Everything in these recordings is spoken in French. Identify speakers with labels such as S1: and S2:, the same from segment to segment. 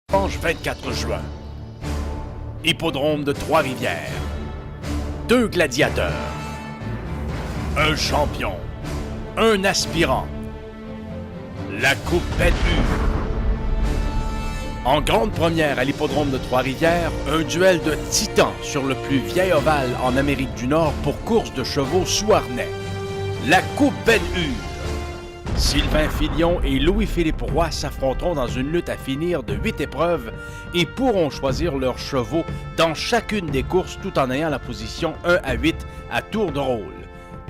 S1: Dimanche 24 juin. Hippodrome de Trois-Rivières. 2 gladiateurs. Un champion. Un aspirant. La Coupe Belle Hue. En grande première à l'Hippodrome de Trois-Rivières, un duel de titans sur le plus vieil ovale en Amérique du Nord pour course de chevaux sous harnais. La Coupe Belle Hue. Sylvain Filion et Louis-Philippe Roy s'affronteront dans une lutte à finir de 8 épreuves et pourront choisir leurs chevaux dans chacune des courses tout en ayant la position 1 à 8 à tour de rôle.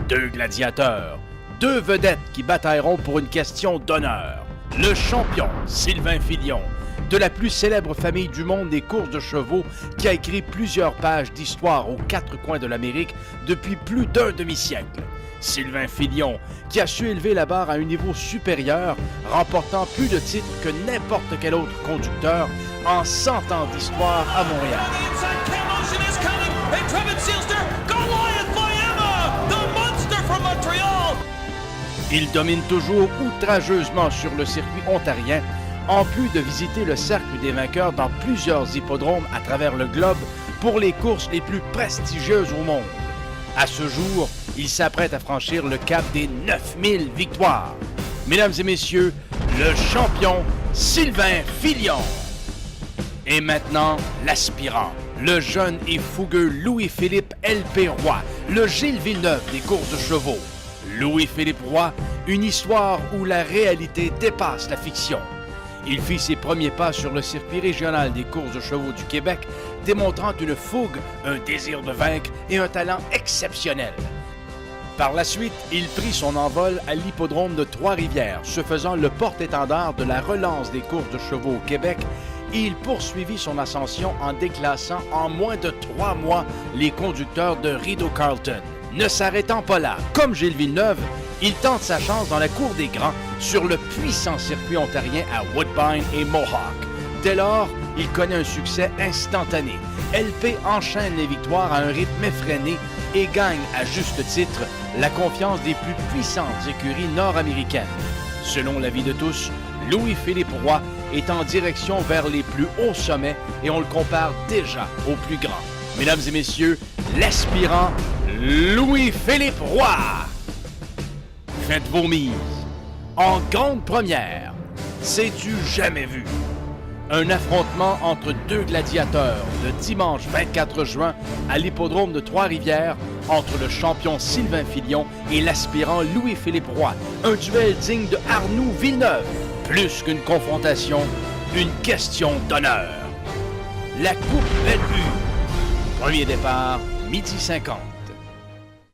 S1: 2 gladiateurs, 2 vedettes qui batailleront pour une question d'honneur. Le champion, Sylvain Filion, de la plus célèbre famille du monde des courses de chevaux, qui a écrit plusieurs pages d'histoire aux 4 coins de l'Amérique depuis plus d'un demi-siècle. Sylvain Filion, qui a su élever la barre à un niveau supérieur, remportant plus de titres que n'importe quel autre conducteur en 100 ans d'histoire à Montréal. Il domine toujours outrageusement sur le circuit ontarien, en plus de visiter le cercle des vainqueurs dans plusieurs hippodromes à travers le globe pour les courses les plus prestigieuses au monde. À ce jour, il s'apprête à franchir le cap des 9000 victoires. Mesdames et messieurs, le champion Sylvain Filion. Et maintenant, l'aspirant, le jeune et fougueux Louis-Philippe L.P. Roy, le Gilles Villeneuve des courses de chevaux. Louis-Philippe Roy, une histoire où la réalité dépasse la fiction. Il fit ses premiers pas sur le circuit régional des courses de chevaux du Québec, démontrant une fougue, un désir de vaincre et un talent exceptionnel. Par la suite, il prit son envol à l'hippodrome de Trois-Rivières, se faisant le porte-étendard de la relance des courses de chevaux au Québec, et il poursuivit son ascension en déclassant en moins de 3 mois les conducteurs de Rideau Carlton. Ne s'arrêtant pas là, comme Gilles Villeneuve, il tente sa chance dans la cour des grands sur le puissant circuit ontarien à Woodbine et Mohawk. Dès lors, il connaît un succès instantané. LP enchaîne les victoires à un rythme effréné et gagne à juste titre la confiance des plus puissantes écuries nord-américaines. Selon l'avis de tous, Louis-Philippe Roy est en direction vers les plus hauts sommets et on le compare déjà aux plus grands. Mesdames et messieurs, l'aspirant Louis-Philippe Roy. Faites vos mises. En grande première, c'est-tu jamais vu? Un affrontement entre 2 gladiateurs le dimanche 24 juin à l'hippodrome de Trois-Rivières entre le champion Sylvain Filion et l'aspirant Louis-Philippe Roy. Un duel digne de Arnoux Villeneuve. Plus qu'une confrontation, une question d'honneur. La Coupe Belle Hue. Premier départ, 12h50.